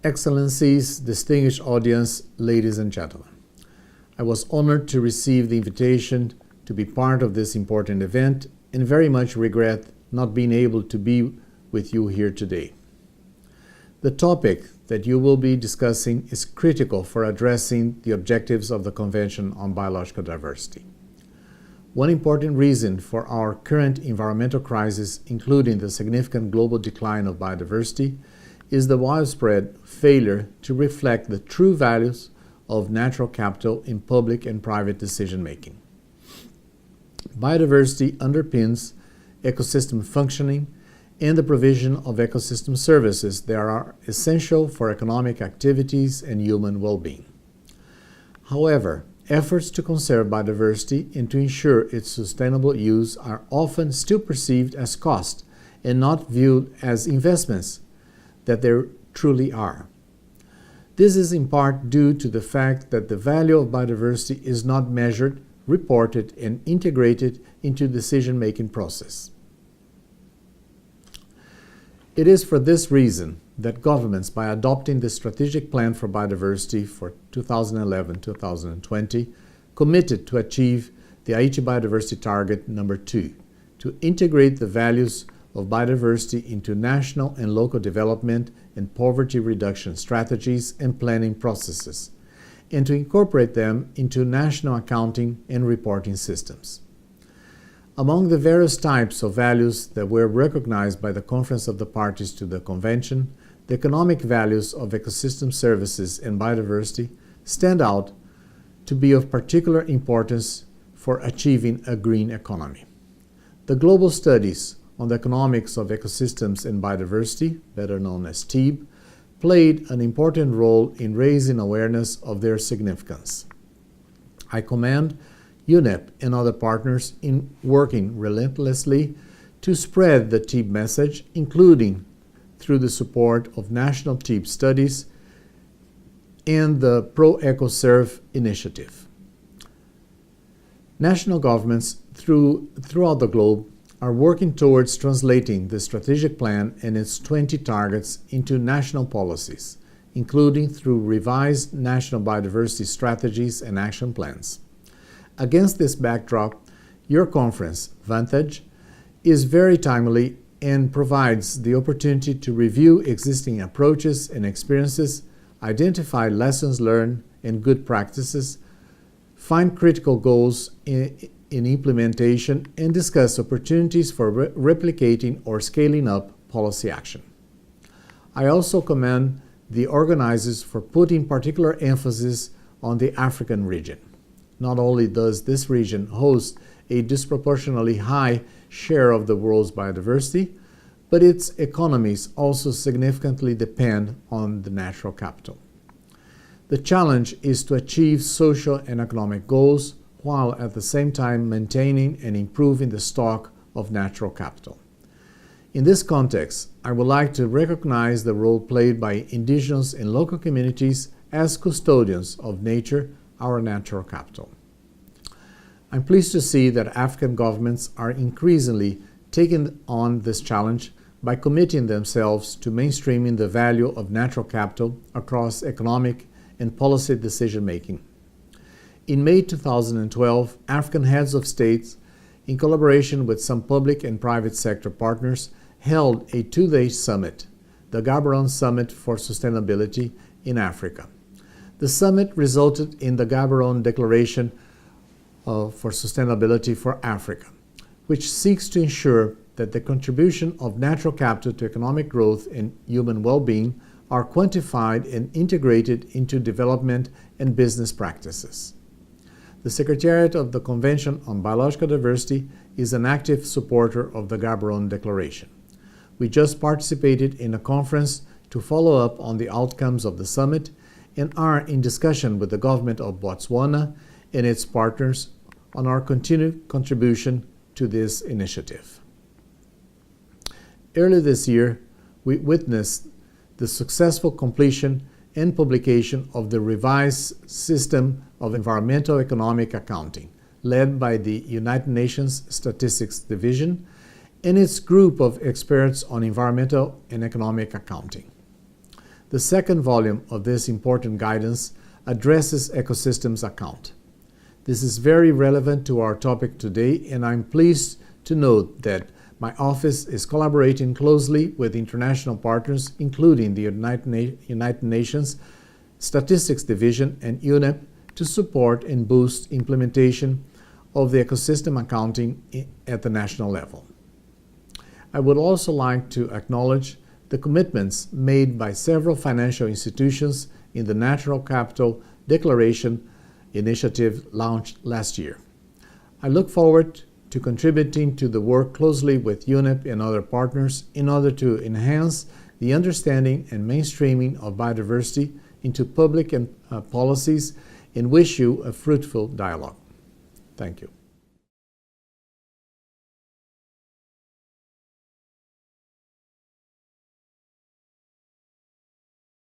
Excellencies, distinguished audience, ladies and gentlemen. I was honored to receive the invitation to be part of this important event and very much regret not being able to be with you here today. The topic that you will be discussing is critical for addressing the objectives of the Convention on Biological Diversity. One important reason for our current environmental crisis, including the significant global decline of biodiversity, is the widespread failure to reflect the true values of natural capital in public and private decision-making. Biodiversity underpins ecosystem functioning and the provision of ecosystem services that are essential for economic activities and human well-being. However, efforts to conserve biodiversity and to ensure its sustainable use are often still perceived as cost and not viewed as investments that they truly are. This is in part due to the fact that the value of biodiversity is not measured, reported, and integrated into the decision-making process. It is for this reason that governments, by adopting the Strategic Plan for Biodiversity for 2011-2020, committed to achieve the Aichi Biodiversity Target number 2, to integrate the values of biodiversity into national and local development and poverty reduction strategies and planning processes, and to incorporate them into national accounting and reporting systems. Among the various types of values that were recognized by the Conference of the Parties to the Convention, the economic values of ecosystem services and biodiversity stand out to be of particular importance for achieving a green economy. The global studies on the economics of ecosystems and biodiversity, better known as TEEB, played an important role in raising awareness of their significance. I commend UNEP and other partners in working relentlessly to spread the TEEB message, including through the support of national TEEB studies and the Proecoserv initiative. National governments throughout the globe are working towards translating the strategic plan and its 20 targets into national policies, including through revised national biodiversity strategies and action plans. Against this backdrop, your conference, VANTAGE, is very timely and provides the opportunity to review existing approaches and experiences, identify lessons learned and good practices, find critical goals in implementation, and discuss opportunities for replicating or scaling up policy action. I also commend the organizers for putting particular emphasis on the African region. Not only does this region host a disproportionately high share of the world's biodiversity, but its economies also significantly depend on the natural capital. The challenge is to achieve social and economic goals while at the same time maintaining and improving the stock of natural capital. In this context, I would like to recognize the role played by indigenous and local communities as custodians of nature, our natural capital. I'm pleased to see that African governments are increasingly taking on this challenge by committing themselves to mainstreaming the value of natural capital across economic and policy decision-making. In May 2012, African heads of states, in collaboration with some public and private sector partners, held a two-day summit, the Gaborone Summit for Sustainability in Africa. The summit resulted in the Gaborone Declaration for Sustainability for Africa, which seeks to ensure that the contribution of natural capital to economic growth and human well-being are quantified and integrated into development and business practices. The Secretariat of the Convention on Biological Diversity is an active supporter of the Gaborone Declaration. We just participated in a conference to follow up on the outcomes of the summit and are in discussion with the government of Botswana and its partners on our continued contribution to this initiative. Earlier this year, we witnessed the successful completion and publication of the revised system of environmental economic accounting, led by the United Nations Statistics Division and its group of experts on environmental and economic accounting. The second volume of this important guidance addresses ecosystems account. This is very relevant to our topic today, and I'm pleased to note that my office is collaborating closely with international partners, including the United Nations Statistics Division and UNEP, to support and boost implementation of the ecosystem accounting at the national level. I would also like to acknowledge the commitments made by several financial institutions in the Natural Capital Declaration initiative launched last year. I look forward to contributing to the work closely with UNEP and other partners in order to enhance the understanding and mainstreaming of biodiversity into public and policies, and wish you a fruitful dialogue. Thank you.